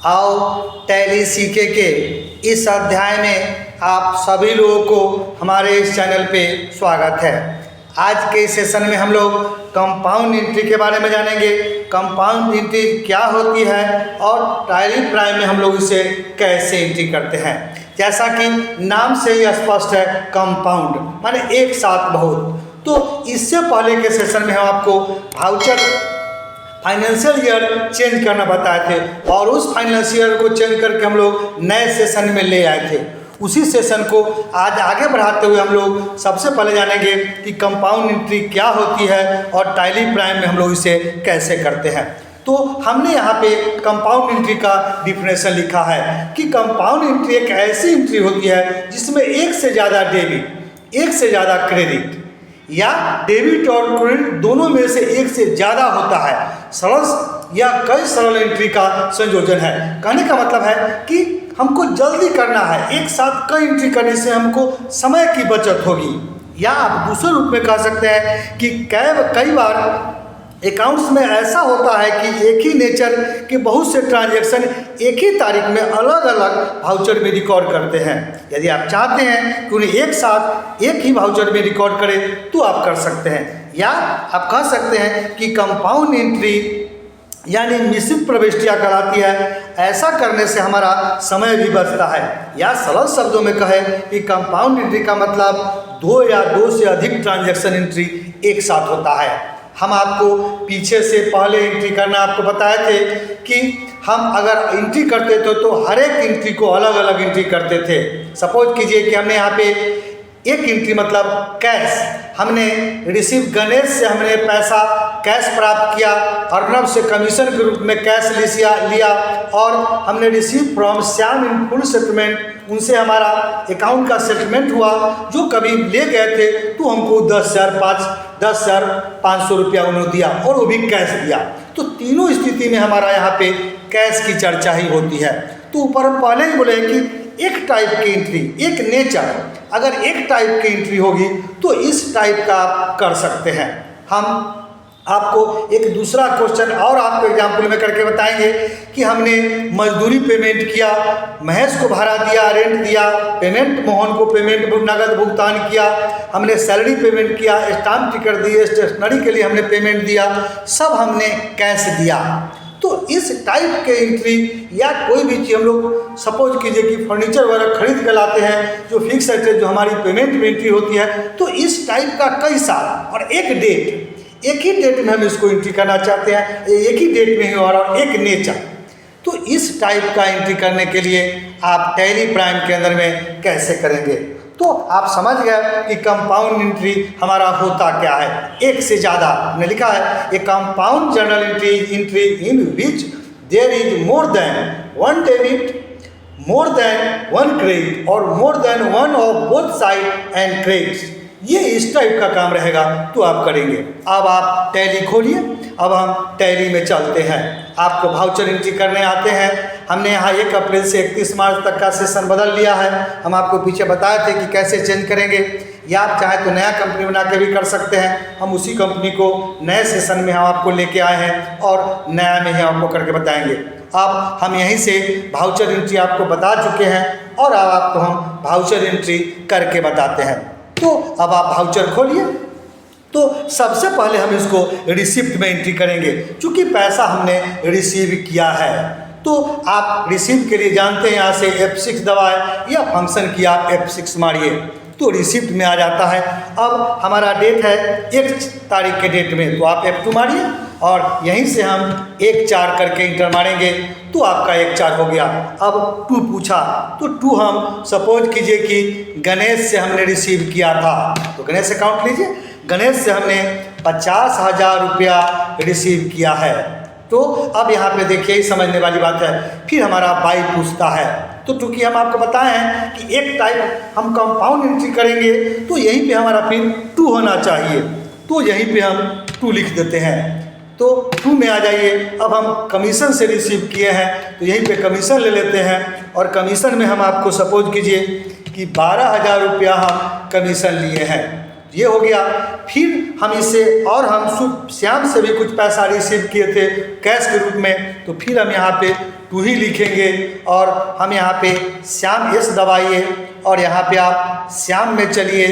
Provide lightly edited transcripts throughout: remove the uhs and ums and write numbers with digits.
आओ टैली सीखे के इस अध्याय में आप सभी लोगों को हमारे इस चैनल पे स्वागत है। आज के सेशन में हम लोग कंपाउंड एंट्री के बारे में जानेंगे। कंपाउंड एंट्री क्या होती है और टैली प्राइम में हम लोग इसे कैसे एंट्री करते हैं। जैसा कि नाम से ही स्पष्ट है, कंपाउंड माने एक साथ बहुत। तो इससे पहले के सेशन में हम आपको वाउचर फाइनेंशियल ईयर चेंज करना बताए थे और उस फाइनेंशियल ईयर को चेंज करके हम लोग नए सेशन में ले आए थे। उसी सेशन को आज आगे बढ़ाते हुए हम लोग सबसे पहले जानेंगे कि कंपाउंड एंट्री क्या होती है और टैली प्राइम में हम लोग इसे कैसे करते हैं। तो हमने यहाँ पे कंपाउंड एंट्री का डिफिनेशन लिखा है कि कंपाउंड एंट्री एक ऐसी एंट्री होती है जिसमें एक से ज़्यादा डेबिट, एक से ज़्यादा क्रेडिट या डेबिट और क्रेडिट दोनों में से एक से ज़्यादा होता है। सरल या कई सरल एंट्री का संयोजन है। कहने का मतलब है कि हमको जल्दी करना है, एक साथ कई एंट्री करने से हमको समय की बचत होगी। या आप दूसरे रूप में कह सकते हैं कि कई बार अकाउंट्स में ऐसा होता है कि एक ही नेचर के बहुत से ट्रांजैक्शन एक ही तारीख में अलग अलग वाउचर में रिकॉर्ड करते हैं। यदि आप चाहते हैं कि उन्हें एक साथ एक ही वाउचर में रिकॉर्ड करें तो आप कर सकते हैं। या आप कह सकते हैं कि कंपाउंड एंट्री यानी मिश्रित प्रविष्टियाँ कराती है। ऐसा करने से हमारा समय भी बचता है। या सरल शब्दों में कहें कि कंपाउंड एंट्री का मतलब दो या दो से अधिक ट्रांजैक्शन एंट्री एक साथ होता है। हम आपको पीछे से पहले एंट्री करना आपको बताए थे कि हम अगर एंट्री करते थे तो हर एक एंट्री को अलग अलग एंट्री करते थे। सपोज कीजिए कि हमने यहाँ पे एक एंट्री मतलब कैश, हमने रिसीव गणेश से हमने पैसा कैश प्राप्त किया, अर्नब से कमीशन के रूप में कैश लिया और हमने receive from Shyam in full settlement, उनसे हमारा अकाउंट का सेटलमेंट हुआ। जो कभी ले गए थे तो हमको 10,500 रुपया उन्होंने दिया और वो भी कैश दिया। तो तीनों स्थिति में हमारा यहाँ पे कैश की चर्चा ही होती है। तो ऊपर हम पहले ही बोले कि एक टाइप की एंट्री, एक नेचर, अगर एक टाइप की एंट्री होगी तो इस टाइप का आप कर सकते हैं। हम आपको एक दूसरा क्वेश्चन और आपको एग्जाम्पल में करके बताएंगे कि हमने मजदूरी पेमेंट किया, महेश को भाड़ा दिया, रेंट दिया, पेमेंट मोहन को पेमेंट नगद भुगतान किया, हमने सैलरी पेमेंट किया, स्टाम्प टिकट दिए, स्टेशनरी के लिए हमने पेमेंट दिया, सब हमने कैश दिया। तो इस टाइप के एंट्री या कोई भी चीज़ हम लोग सपोज कीजिए कि फर्नीचर वगैरह खरीद कर लाते हैं जो फिक्स है, जो हमारी पेमेंट में एंट्री होती है, तो इस टाइप का कई साल और एक डेट, एक ही डेट में हम इसको एंट्री करना चाहते हैं, एक ही डेट में ही और एक नेचर। तो इस टाइप का एंट्री करने के लिए आप टैली प्राइम के अंदर में कैसे करेंगे। तो आप समझ गए कि कंपाउंड एंट्री हमारा होता क्या है। एक से ज़्यादा हमने लिखा है, a compound journal entry in which there is more than one debit, more than one credit और more than one of both side and credits. ये इस टाइप का काम रहेगा तो आप करेंगे। अब आप टैली खोलिए, अब हम टैली में चलते हैं। आपको वाउचर एंट्री करने आते हैं। हमने यहाँ 1 अप्रैल से 31 मार्च तक का सेशन बदल लिया है। हम आपको पीछे बताए थे कि कैसे चेंज करेंगे। या आप चाहे तो नया कंपनी बना के भी कर सकते हैं। हम उसी कंपनी को नए सेशन में हम आपको लेके आए हैं और नया में ही आपको करके बताएंगे। अब हम यहीं से वाउचर एंट्री आपको बता चुके हैं और अब आपको हम वाउचर एंट्री करके बताते हैं। तो अब आप वाउचर खोलिए। तो सबसे पहले हम इसको रिसिप्ट में एंट्री करेंगे। चूँकि पैसा हमने रिसीव किया है तो आप रिसीव के लिए जानते हैं, यहाँ से F6 दबाए या फंक्शन की आप F6 मारिए तो रिसिप्ट में आ जाता है। अब हमारा डेट है 1 तारीख के डेट में, तो आप F2 मारिए और यहीं से हम 1-4 करके इंटर मारेंगे तो आपका 1-4 हो गया। अब 2 पूछा तो 2 हम सपोज कीजिए कि गणेश से हमने रिसीव किया था, तो गणेश अकाउंट लीजिए, गणेश से हमने 50,000 रुपया रिसीव किया है। तो अब यहाँ पे देखिए ही समझने वाली बात है। फिर हमारा बाई पूछता है, तो चूँकि हम आपको बताए हैं कि एक टाइप हम कंपाउंड एंट्री करेंगे तो यहीं पे हमारा फिर 2 होना चाहिए, तो यहीं पे हम 2 लिख देते हैं। तो 2 में आ जाइए। अब हम कमीशन से रिसीव किए हैं तो यहीं पे कमीशन ले लेते हैं और कमीशन में हम आपको सपोज कीजिए कि 12,000 रुपया हम कमीशन लिए हैं, ये हो गया। फिर हम इसे और हम श्याम से भी कुछ पैसा रिसीव किए थे कैश के रूप में, तो फिर हम यहाँ पे टू ही लिखेंगे और हम यहाँ पे श्याम एस दबाइए और यहाँ पे आप श्याम में चलिए।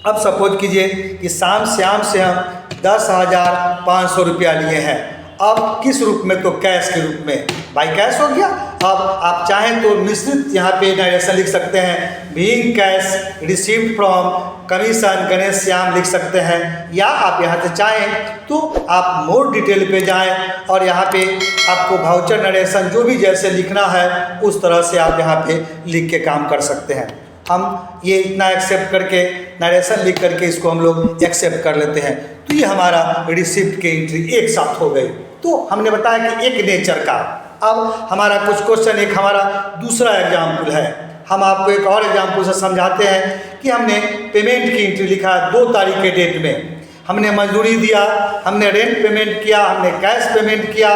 अब सपोज कीजिए कि श्याम से हम 10,500 रुपया लिए हैं। अब किस रूप में? तो कैश के रूप में, बाई कैश हो गया। अब आप चाहें तो मिश्रित यहाँ पे नरेशन लिख सकते हैं, being cash received from commission Ganesh Shyam लिख सकते हैं। या आप यहाँ से चाहें तो आप मोर डिटेल पे जाएं और यहाँ पे आपको वाउचर नरेशन जो भी जैसे लिखना है उस तरह से आप यहाँ पे लिख के काम कर सकते हैं। हम ये इतना एक्सेप्ट करके नरेशन लिख करके इसको हम लोग एक्सेप्ट कर लेते हैं। तो ये हमारा रिसिप्ट के एंट्री एक साथ हो गई। तो हमने बताया कि एक नेचर का। अब हमारा कुछ क्वेश्चन, एक हमारा दूसरा एग्जाम्पल है। हम आपको एक और एग्जाम्पल से समझाते हैं कि हमने पेमेंट की एंट्री लिखा 2 तारीख के डेट में, हमने मजदूरी दिया, हमने रेंट पेमेंट किया, हमने कैश पेमेंट किया,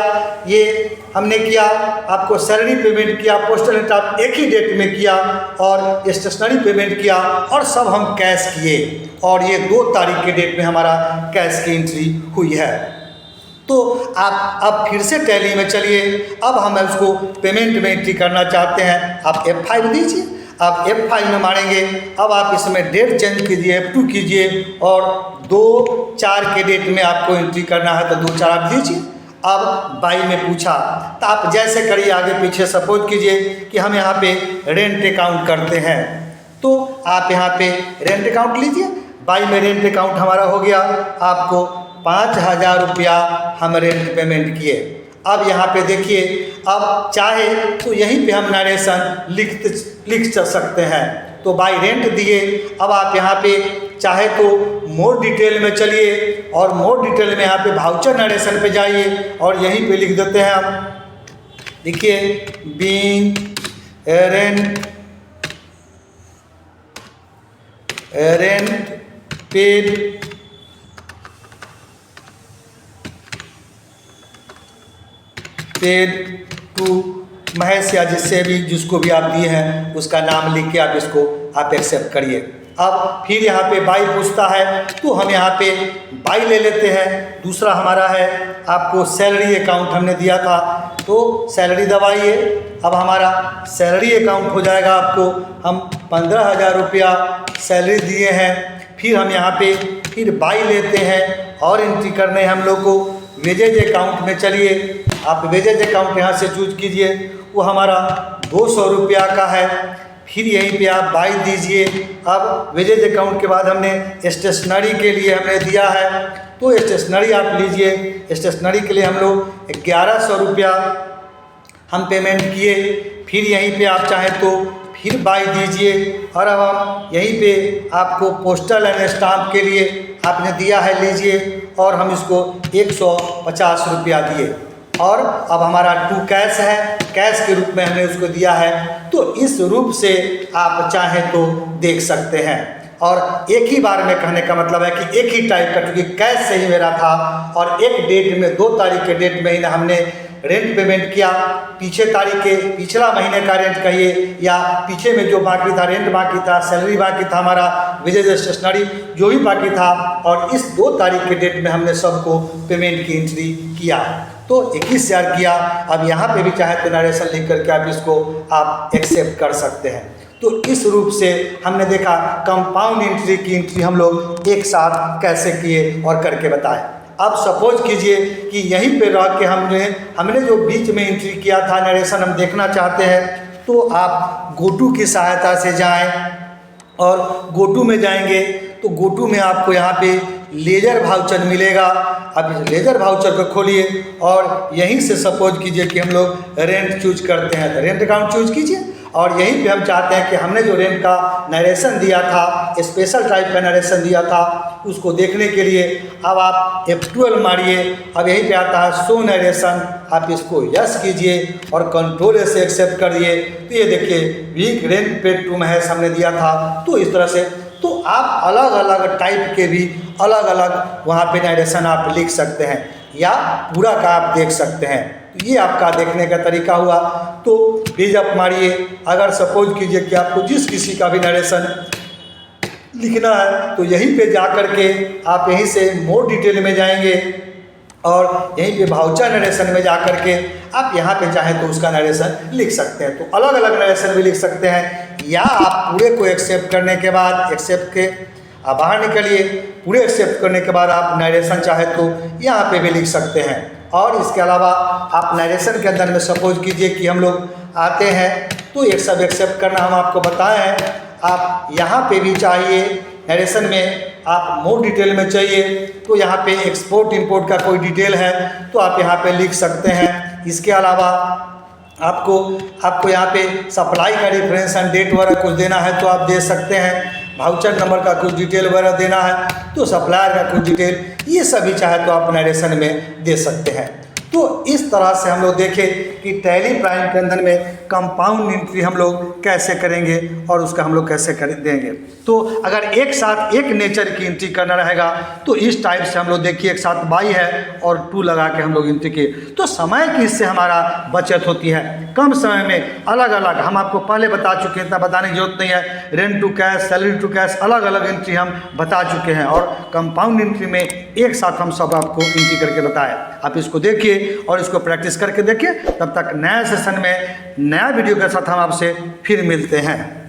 ये हमने किया, आपको सैलरी पेमेंट किया, पोस्टल रेट आप एक ही डेट में किया और स्टेशनरी पेमेंट किया और सब हम कैश किए और ये 2 तारीख के डेट में हमारा कैश की एंट्री हुई है। तो आप अब फिर से टैली में चलिए। अब हम उसको पेमेंट में एंट्री करना चाहते हैं। आप F5 दीजिए, आप F5 में मारेंगे। अब आप इसमें डेट चेंज कीजिए, F2 कीजिए और 2/4 के डेट में आपको एंट्री करना है तो 2/4 आप दीजिए। अब बाई में पूछा तो आप जैसे करिए आगे पीछे। सपोज कीजिए कि हम यहाँ पे रेंट अकाउंट करते हैं तो आप यहाँ पे रेंट अकाउंट लीजिए। बाई में रेंट अकाउंट हमारा हो गया, आपको 5,000 रुपया हम रेंट पेमेंट किए। अब यहाँ पे देखिए, अब चाहे तो यहीं पे हम नरेशन लिख सकते हैं। तो बाई रेंट दिए। अब आप यहाँ पे चाहे तो मोर डिटेल में चलिए और मोर डिटेल में यहाँ पे वाउचर नरेशन पे जाइए और यहीं पे लिख देते हैं हम। देखिए, being rent paid to Mahesh या जिसको भी आप दिए हैं उसका नाम लिख के आप इसको आप एक्सेप्ट करिए। अब फिर यहाँ पे बाई पूछता है तो हम यहाँ पे बाई ले लेते हैं। दूसरा हमारा है, आपको सैलरी अकाउंट हमने दिया था तो सैलरी दबाइए। अब हमारा सैलरी अकाउंट हो जाएगा, आपको हम 15,000 रुपया सैलरी दिए हैं। फिर हम यहाँ पे फिर बाई लेते हैं और एंट्री करने हैं हम लोग को वेजेज अकाउंट में। चलिए, आप वेजेज अकाउंट यहाँ से चूज कीजिए, वो हमारा 200 रुपया का है। फिर यहीं पे आप बाई दीजिए। अब वेजेज अकाउंट के बाद हमने स्टेशनरी के लिए हमने दिया है तो स्टेशनरी आप लीजिए। स्टेशनरी के लिए हम लोग 1100 रुपया हम पेमेंट किए। फिर यहीं पे आप चाहें तो फिर बाई दीजिए और अब हम यहीं पे आपको पोस्टल एंड स्टाम्प के लिए आपने दिया है, लीजिए और हम इसको 150 रुपया दिए। और अब हमारा टू कैश है, कैश के रूप में हमने उसको दिया है। तो इस रूप से आप चाहें तो देख सकते हैं। और एक ही बार में कहने का मतलब है कि एक ही टाइप का, क्योंकि कैश से ही मेरा था और एक डेट में 2 तारीख के डेट में ही ना हमने रेंट पेमेंट किया। पीछे तारीख के पिछला महीने का रेंट कहिए या पीछे में जो बाकी था, रेंट बाकी था, सैलरी बाकी था, हमारा वेजेज स्टेशनरी जो भी बाकी था, और इस 2 तारीख के डेट में हमने सबको पेमेंट की एंट्री किया तो 21,000 किया। अब यहाँ पे भी चाहे तो नरेशन लिख करके आप इसको आप एक्सेप्ट कर सकते हैं। तो इस रूप से हमने देखा कंपाउंड एंट्री की एंट्री हम लोग एक साथ कैसे किए और करके बताए। अब सपोज कीजिए कि यहीं पे रह के हमने जो बीच में एंट्री किया था नरेशन हम देखना चाहते हैं तो आप गोटू की सहायता से जाएं और गोटू में जाएंगे तो गोटू में आपको यहाँ पे लेजर वाउचर मिलेगा। अब इस लेजर वाउचर को खोलिए और यहीं से सपोज कीजिए कि हम लोग रेंट चूज करते हैं तो रेंट अकाउंट चूज कीजिए और यहीं पे हम चाहते हैं कि हमने जो रेंट का नरेशन दिया था, स्पेशल टाइप का नरेशन दिया था, उसको देखने के लिए अब आप F12 मारिए। अब यहीं पे आता है शो नरेशन, आप इसको यस कीजिए और कंट्रोल से एक्सेप्ट करिए। तो ये देखिए week rent paid to Mahesh हमने दिया था। तो इस तरह से तो आप अलग अलग टाइप के भी अलग अलग वहाँ पे नरेशन आप लिख सकते हैं या पूरा का आप देख सकते हैं। तो ये आपका देखने का तरीका हुआ। तो पेज अप मारिए। अगर सपोज कीजिए कि आपको जिस किसी का भी नरेशन लिखना है तो यहीं पे जा कर के आप यहीं से मोर डिटेल में जाएंगे और यहीं पे वाउचर नरेशन में जा कर के आप यहाँ पे चाहें तो उसका नरेशन लिख सकते हैं। तो अलग अलग नरेशन भी लिख सकते हैं, या आप पूरे को एक्सेप्ट करने के बाद एक्सेप्ट के आप बाहर निकलिए, पूरे एक्सेप्ट करने के बाद आप नरेशन चाहे तो यहाँ पे भी लिख सकते हैं। और इसके अलावा आप नरेशन के अंदर में सपोज कीजिए कि हम लोग आते हैं तो एक सब एक्सेप्ट करना हम आपको बताए हैं, आप यहाँ पे भी चाहिए नरेशन में आप मोर डिटेल में चाहिए तो यहाँ पे एक्सपोर्ट इंपोर्ट का कोई डिटेल है तो आप यहाँ पे लिख सकते हैं। इसके अलावा आपको यहाँ पे सप्लाई का रेफरेंस एंड डेट वगैरह कुछ देना है तो आप दे सकते हैं, वाउचर नंबर का कुछ डिटेल वगैरह देना है तो सप्लायर का कुछ डिटेल, ये सभी चाहे तो आप नरेशन में दे सकते हैं। तो इस तरह से हम लोग देखें कि टैली प्राइम के अंदर में कंपाउंड एंट्री हम लोग कैसे करेंगे और उसका हम लोग कैसे कर देंगे। तो अगर एक साथ एक नेचर की एंट्री करना रहेगा तो इस टाइप से हम लोग देखिए एक साथ बाई है और 2 लगा के हम लोग एंट्री किए तो समय की इससे हमारा बचत होती है। कम समय में अलग अलग हम आपको पहले बता चुके हैं, इतना बताने की जरूरत नहीं है। Rent to cash, salary to cash, अलग अलग एंट्री हम बता चुके हैं और कंपाउंड एंट्री में एक साथ हम सब आपको एंट्री करके बताएं। आप इसको देखिए और इसको प्रैक्टिस करके देखिए। तब तक नया सेशन में नया वीडियो के साथ हम आपसे फिर मिलते हैं।